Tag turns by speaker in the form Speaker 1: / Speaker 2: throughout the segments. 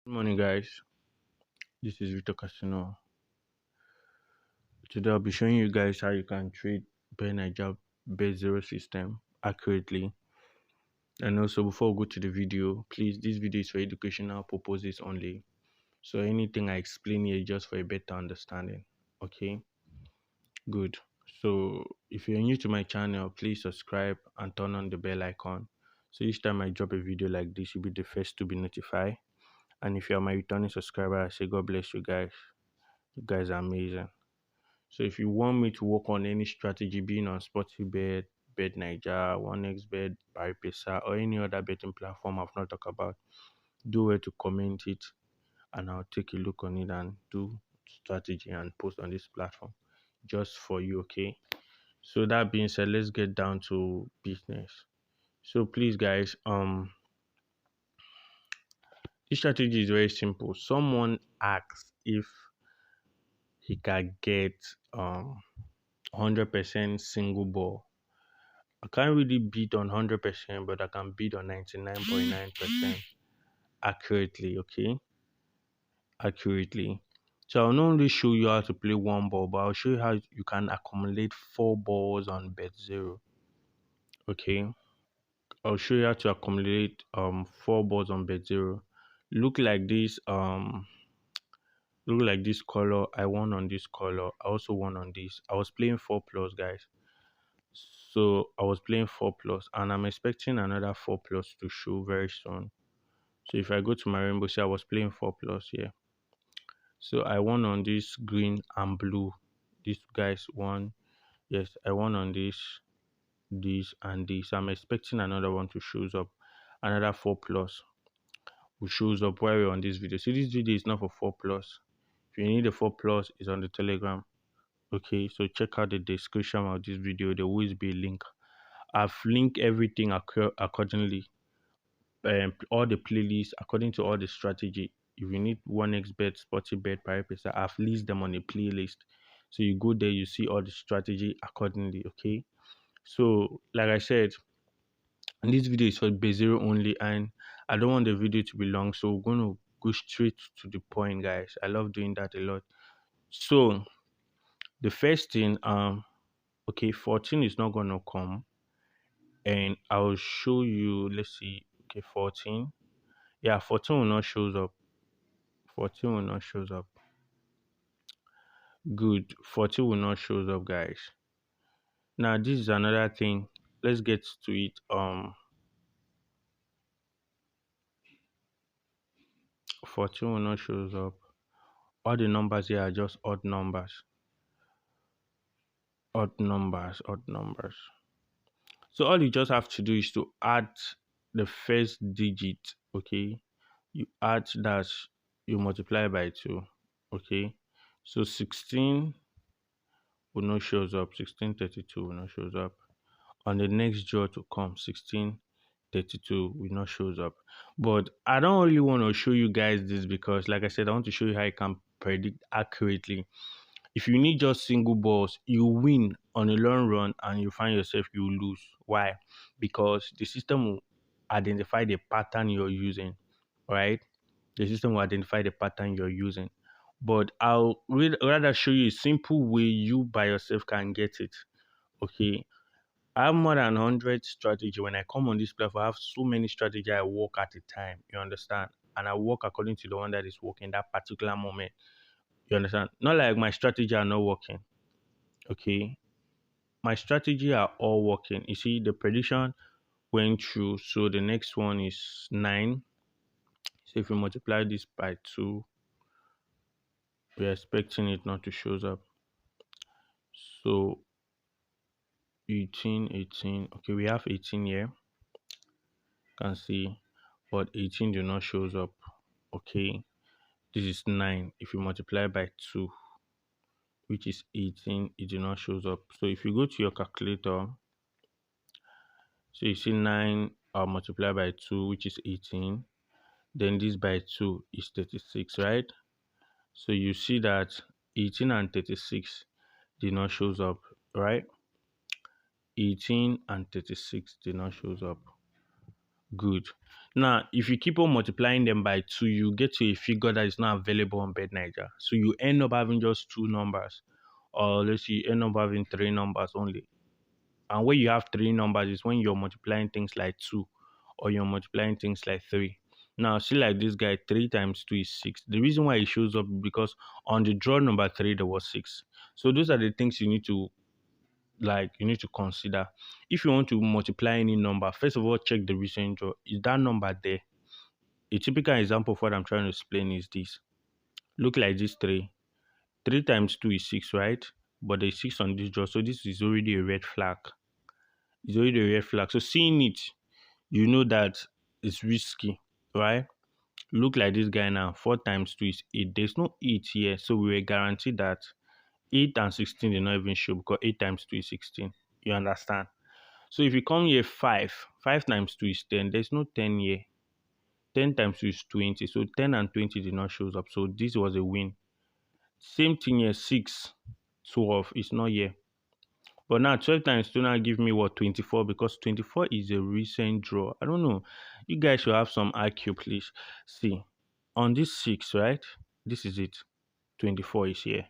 Speaker 1: Good morning, guys. This is 𝐕𝐶𝐻𝐻𝐾. Today, I'll be showing you guys how you can trade bet9ja betzero system accurately. And also, before we go to the video, please, this video is for educational purposes only. So anything I explain here is just for a better understanding. Okay, good. So if you're new to my channel, please subscribe and turn on the bell icon. So each time I drop a video like this, you'll be the first to be notified. And if you're my returning subscriber, I say God bless you guys. You guys are amazing. So if you want me to work on any strategy, being on Sportybet, bet9ja, 1xbet, pari-pesa, or any other betting platform I've not talked about, do well to comment it and I'll take a look on it and do strategy and post on this platform just for you. Okay, so that being said, let's get down to business. So please, guys, this strategy is very simple. Someone asks if he can get 100% single ball. I can't really beat on 100%, but I can beat on 99.9% accurately. Okay, accurately. So I'll not only show you how to play one ball, but I'll show you how you can accumulate 4 balls on betzero. Okay, I'll show you how to accumulate 4 balls on betzero. Look like this color. I won on this color. I also won on this. I was playing 4+, guys. So I was playing 4+, and I'm expecting another 4+ to show very soon. So if I go to my rainbow, see I was playing 4+ here. So I won on this green and blue. These guys won. Yes, I won on this and this. I'm expecting another one to shows up. Another 4+ will shows up while we're on this video. So this video is not for 4+. If you need a 4+, it's on the Telegram. Okay, so check out the description of this video. There will always be a link. I've linked everything accordingly. All the playlists according to all the strategy. If you need 1xbet, Sportybet, pari-pesa, I've listed them on a playlist. So you go there, you see all the strategy accordingly. Okay, so like I said, this video is for betzero only, and I don't want the video to be long, so we're going to go straight to the point, guys. I love doing that a lot. So the first thing, okay, 14 is not going to come, and I'll show you. Let's see. Okay, 14. Yeah, 14 will not shows up. 14 will not shows up. Good. 14 will not shows up, guys. Now this is another thing. Let's get to it. 14 will not shows up. All the numbers here are just odd numbers. Odd numbers. Odd numbers. So all you just have to do is to add the first digit. Okay, you add that, you multiply by 2. Okay, so 16 will not shows up. 1632 will not shows up. On the next draw to come, 1632 will not shows up. But I don't really want to show you guys this because, like I said, I want to show you how you can predict accurately. If you need just single balls, you win on a long run and you find yourself you lose. Why? Because the system will identify the pattern you're using, right? The system will identify the pattern you're using. But I'll rather show you a simple way you by yourself can get it. Okay, I have more than 100 strategy. When I come on this platform, I have so many strategy I work at a time. You understand? And I work according to the one that is working that particular moment. You understand? Not like my strategy are not working. Okay, my strategy are all working. You see, the prediction went through. So the next one is 9. So if we multiply this by 2, we're expecting it not to shows up. So 18. Okay, we have 18 here. You can see, but 18 do not shows up. Okay, this is 9. If you multiply by 2, which is 18, it do not shows up. So if you go to your calculator, so you see 9 multiplied by 2, which is 18. Then this by 2 is 36, right? So you see that 18 and 36 did not shows up, right? 18 and 36 did not shows up. Good. Now, if you keep on multiplying them by 2, you get to a figure that is not available on bet9ja. So you end up having just 2 numbers. Or let's say you end up having 3 numbers only. And when you have 3 numbers is when you're multiplying things like 2 or you're multiplying things like 3. Now, see like this guy, 3 times 2 is 6. The reason why it shows up is because on the draw number 3, there was 6. So those are the things you need to consider. If you want to multiply any number, first of all, check the recent draw. Is that number there? A typical example of what I'm trying to explain is this. Look like this 3. 3 times 2 is 6, right? But there's 6 on this draw, so this is already a red flag. It's already a red flag. So seeing it, you know that it's risky, right? Look like this guy now. 4 times 2 is 8. There's no 8 here, so we were guaranteed that 8 and 16 did not even show because 8 times 2 is 16. You understand? So if you come here 5 times 2 is 10. There's no 10 here. 10 times 2 is 20. So 10 and 20 did not show up. So this was a win. Same thing here, 6, 12 is not here. But now 12 times 2 now give me what? 24, because 24 is a recent draw. I don't know. You guys should have some IQ, please. See, on this 6, right? This is it. 24 is here.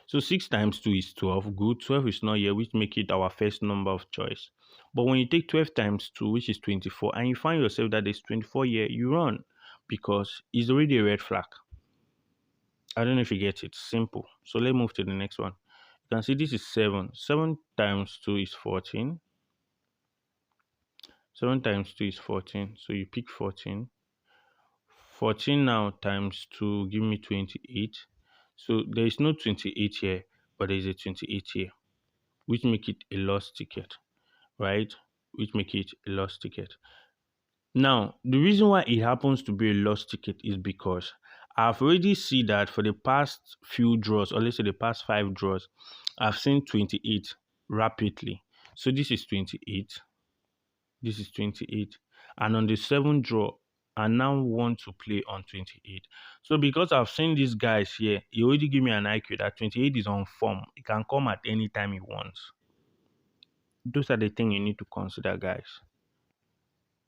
Speaker 1: So 6 times 2 is 12. Good. 12 is not here, which make it our first number of choice. But when you take 12 times 2, which is 24, and you find yourself that there's 24 here, you run because it's already a red flag. I don't know if you get it. Simple. So let's move to the next one. You can see this is 7. 7 times 2 is 14. 7 times 2 is 14. So you pick 14. 14 now times 2 give me 28. So there is no 28 here, but there is a 28 here, which make it a lost ticket, right? Which make it a lost ticket. Now, the reason why it happens to be a lost ticket is because I've already seen that for the past few draws, or let's say the past 5 draws, I've seen 28 rapidly. So this is 28. This is 28. And on the 7th draw, I now want to play on 28. So because I've seen these guys here, he already give me an IQ that 28 is on form. It can come at any time he wants. Those are the things you need to consider, guys.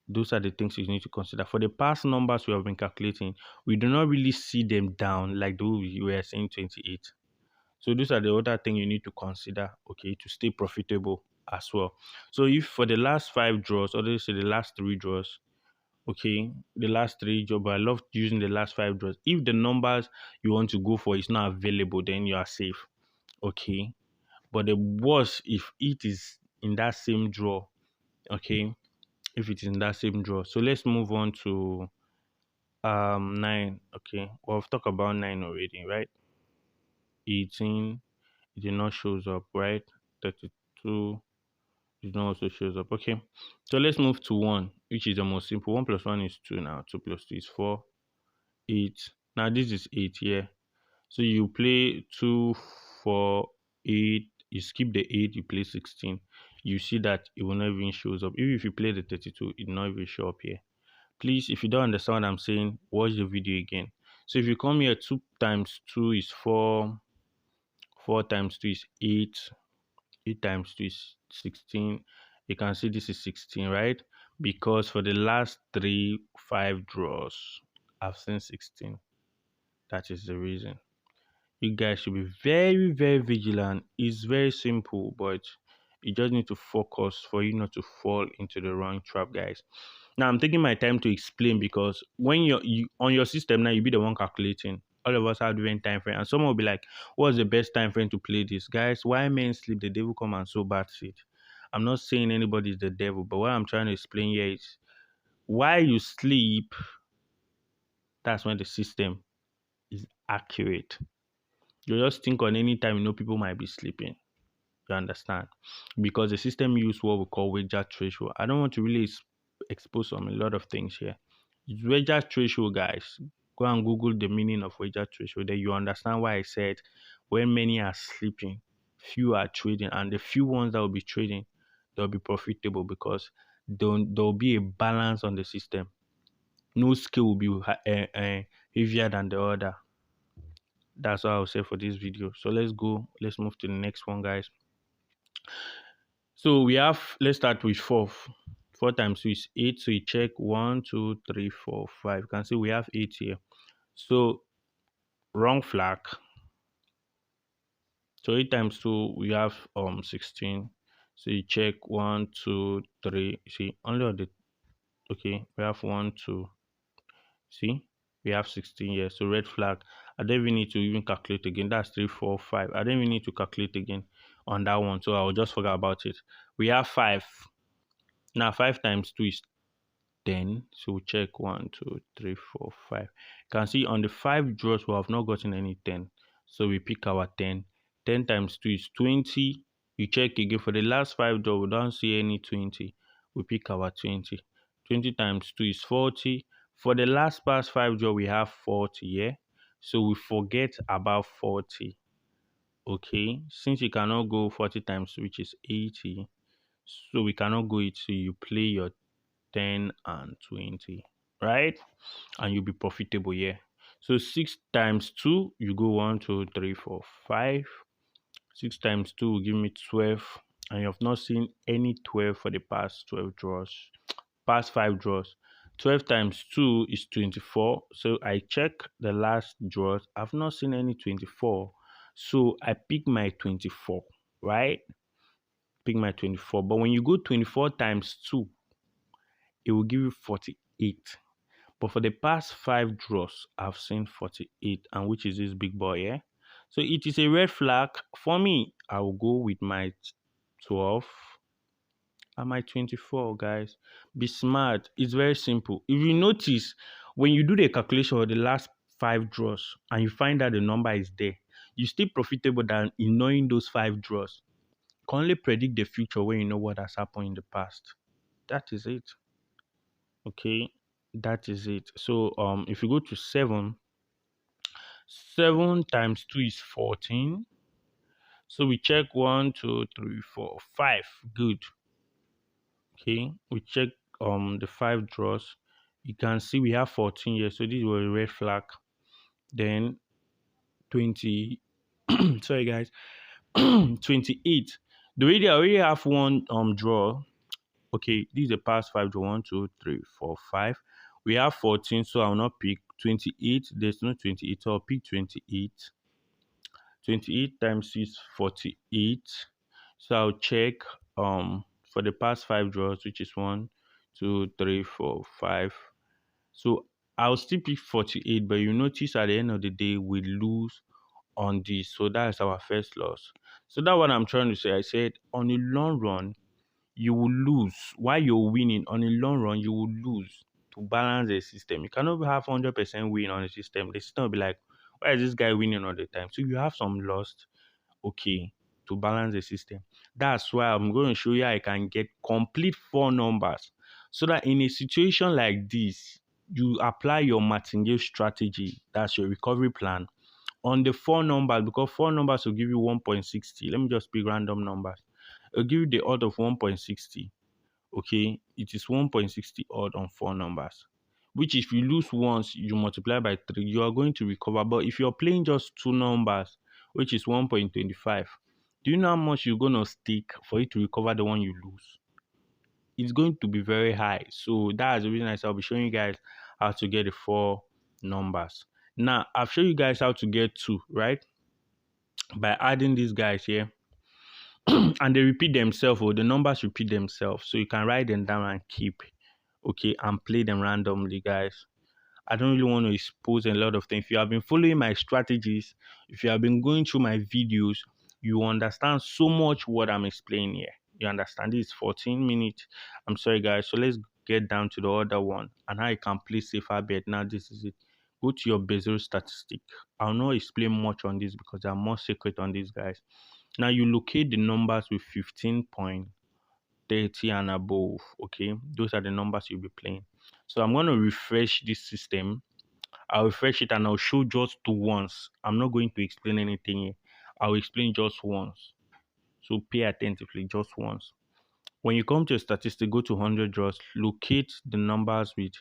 Speaker 1: Those are the things you need to consider. For the past numbers we have been calculating, we do not really see them down like the way we were saying 28. So those are the other things you need to consider, okay, to stay profitable as well. So if for the last 5 draws, or let's say the last 3 draws, okay, the last 3 draws, but I love using the last 5 draws. If the numbers you want to go for is not available, then you are safe, okay. But the worst if it is in that same draw, okay, if it is in that same draw. So let's move on to 9. Okay, well, we've talked about 9 already, right? 18, it did not shows up, right? 32 did not also shows up. Okay, so let's move to 1, which is the most simple. 1 plus 1 is 2 now. 2 plus 2 is 4. 8. Now this is 8 here. So you play 2, 4, 8. You skip the 8, you play 16. You see that it will not even shows up. Even if you play the 32, it will not even show up here. Please, if you don't understand what I'm saying, watch the video again. So if you come here, 2 times 2 is 4. 4 times 2 is 8. 8 times 2 is 16. You can see this is 16, right? Because for the last 3, 5 draws, I've seen 16. That is the reason. You guys should be very, very vigilant. It's very simple, but you just need to focus for you not to fall into the wrong trap, guys. Now I'm taking my time to explain because when you on your system now, you be the one calculating. All of us have different time frame, and someone will be like, "What's the best time frame to play this?" Guys, why men sleep, the devil come and sow bad seed. I'm not saying anybody is the devil, but what I'm trying to explain here is why you sleep. That's when the system is accurate. You just think on any time you know people might be sleeping. You understand? Because the system use what we call wager threshold. I don't want to really expose on a lot of things here. Wager threshold, guys. Go and Google the meaning of wager threshold. Then you understand why I said when many are sleeping, few are trading, and the few ones that will be trading, they'll be profitable because there'll be a balance on the system. No skill will be heavier than the other. That's what I'll say for this video. So let's move to the next one, guys. So let's start with 4. 4 times 2 is 8. So you check 1, 2, 3, 4, 5. You can see we have 8 here. So wrong flag. So 8 times 2 we have 16. So you check 1, 2, 3. See, only on the okay, we have 1, 2. See, we have 16 here. So red flag. I don't even need to even calculate again. That's 3, 4, 5. I don't even need to calculate again on that one. So I will just forget about it. We have 5. Now 5 times 2 is 10. So we check 1, 2, 3, 4, 5. You can see on the 5 draws we have not gotten any 10. So we pick our 10. 10 times 2 is 20. You check again for the last 5 draws, we don't see any 20. We pick our 20. 20 times 2 is 40. For the last past 5 draw, we have 40 here. Yeah? So we forget about 40. Okay, since you cannot go 40 times 2, which is 80. So we cannot go it. So you play your 10 and 20, right? And you'll be profitable here. So 6 times 2, you go 1, 2, 3, 4, 5. 6 times 2 will give me 12. And you have not seen any 12 for the past 12 draws, past 5 draws. 12 times 2 is 24. So I check the last draws. I've not seen any 24. So I pick my 24, right? Pick my 24. But when you go 24 times 2, it will give you 48. But for the past 5 draws, I've seen 48, and which is this big boy here. So it is a red flag. For me, I will go with my 12 and my 24, guys. Be smart. It's very simple. If you notice, when you do the calculation of the last 5 draws and you find that the number is there, you still profitable than in knowing those 5 draws. You can only predict the future when you know what has happened in the past. That is it. Okay, that is it. So if you go to 7 times 2 is 14. So we check 1, 2, 3, 4, 5. Good. Okay, we check the 5 draws. You can see we have 14 here. So this was a red flag. Then 20 sorry guys 28. The way they already have one draw. Okay, this is the past 5 draw. 1, 2, 3, 4, 5. We have 14, so I'll not pick 28. There's no 28, so I'll pick 28. 28 times 6, 48. So I'll check for the past 5 draws, which is 1, 2, 3, 4, 5. So I'll still pick 48, but you notice at the end of the day we lose on this. So that's our first loss. So that's what I'm trying to say. I said on the long run, you will lose. While you're winning, on a long run, you will lose to balance the system. You cannot have 100% win on the system. The system will be like, why is this guy winning all the time? So you have some lost, okay, to balance the system. That's why I'm going to show you how I can get complete 4 numbers. So that in a situation like this, you apply your martingale strategy. That's your recovery plan on the 4 numbers, because 4 numbers will give you 1.60. Let me just pick random numbers. It'll give you the odd of 1.60. Okay, it is 1.60 odd on 4 numbers, which if you lose once, you multiply by 3, you are going to recover. But if you're playing just 2 numbers, which is 1.25, do you know how much you're going to stake for you to recover the one you lose? It's going to be very high. So that's the reason I'll be showing you guys how to get the 4 numbers. Now, I've shown you guys how to get 2, right? By adding these guys here. And they repeat themselves, or the numbers repeat themselves. So you can write them down and keep, okay, and play them randomly, guys. I don't really want to expose a lot of things. If you have been following my strategies, if you have been going through my videos, you understand so much what I'm explaining here. You understand? This is 14 minutes. I'm sorry, guys. So let's get down to the other one and how you can play safer bet. Now, this is it. Go to your betzero statistic. I'll not explain much on this because I'm more secret on these guys. Now, you locate the numbers with 15.30 and above. Okay, those are the numbers you'll be playing. So I'm going to refresh this system. I'll refresh it and I'll show just 2 once. I'm not going to explain anything here. I'll explain just once. So pay attentively, just once. When you come to a statistic, go to 100 draws, locate the numbers with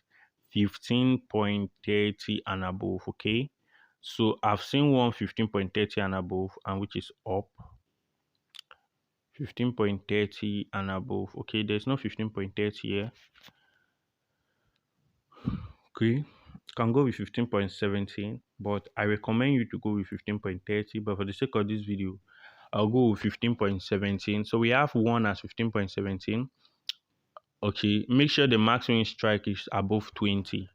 Speaker 1: 15.30 and above, okay? So I've seen one 15.30 and above, and which is up. 15.30 and above. Okay, there's no 15.30 here. Okay, can go with 15.17, but I recommend you to go with 15.30. But for the sake of this video, I'll go with 15.17. So we have one as 15.17. Okay, make sure the maximum strike is above 20.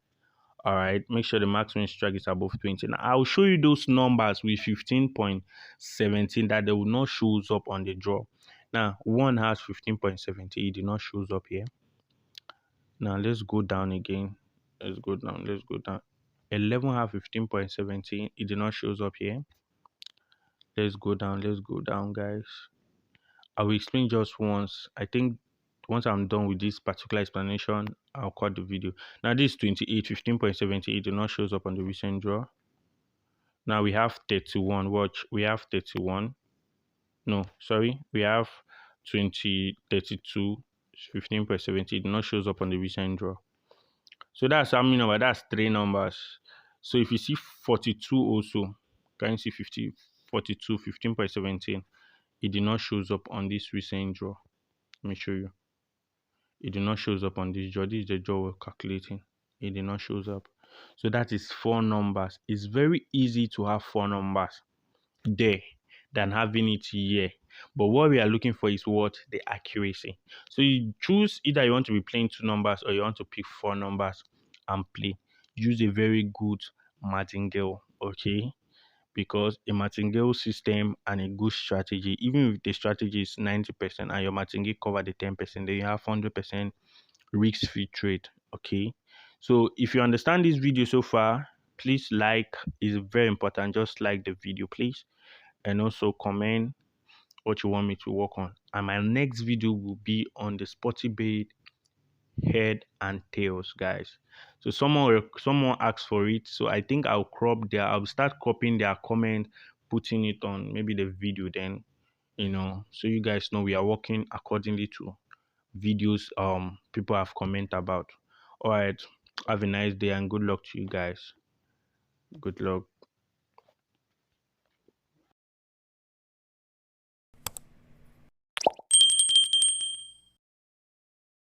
Speaker 1: All right, make sure the maximum strike is above 20. Now I'll show you those numbers with 15.17 that they will not shows up on the draw. Now one has 15.70, it did not shows up here. Now let's go down again. Let's go down. 11 have 15.17, it did not shows up here. Let's go down, guys. I will explain just once. I think once I'm done with this particular explanation, I'll cut the video. Now this is 28, 15.78 did not shows up on the recent draw. Now we have 31. Watch, we have 31. No, sorry, we have 32, 15.70 did not shows up on the recent draw. So that's how many numbers? That's 3 numbers. So if you see 42 also, can you see 50, 42, 15.17? It did not shows up on this recent draw. Let me show you. It did not shows up on this draw. This is the draw we're calculating. It did not shows up. So that is 4 numbers. It's very easy to have 4 numbers there than having it here. But what we are looking for is what? The accuracy. So you choose either you want to be playing 2 numbers or you want to pick 4 numbers and play. Use a very good martingale, okay? Because a martingale system and a good strategy, even if the strategy is 90% and your martingale cover the 10%, then you have 100% risk-free trade, okay? So if you understand this video so far, please like. It's very important. Just like the video, please, and also comment what you want me to work on. And my next video will be on the sporty bet head and tails, guys. So someone asked for it, so I think I'll start cropping their comment, putting it on maybe the video, then so you guys know we are working accordingly to videos people have comment about. All right, have a nice day and good luck to you guys. Good luck.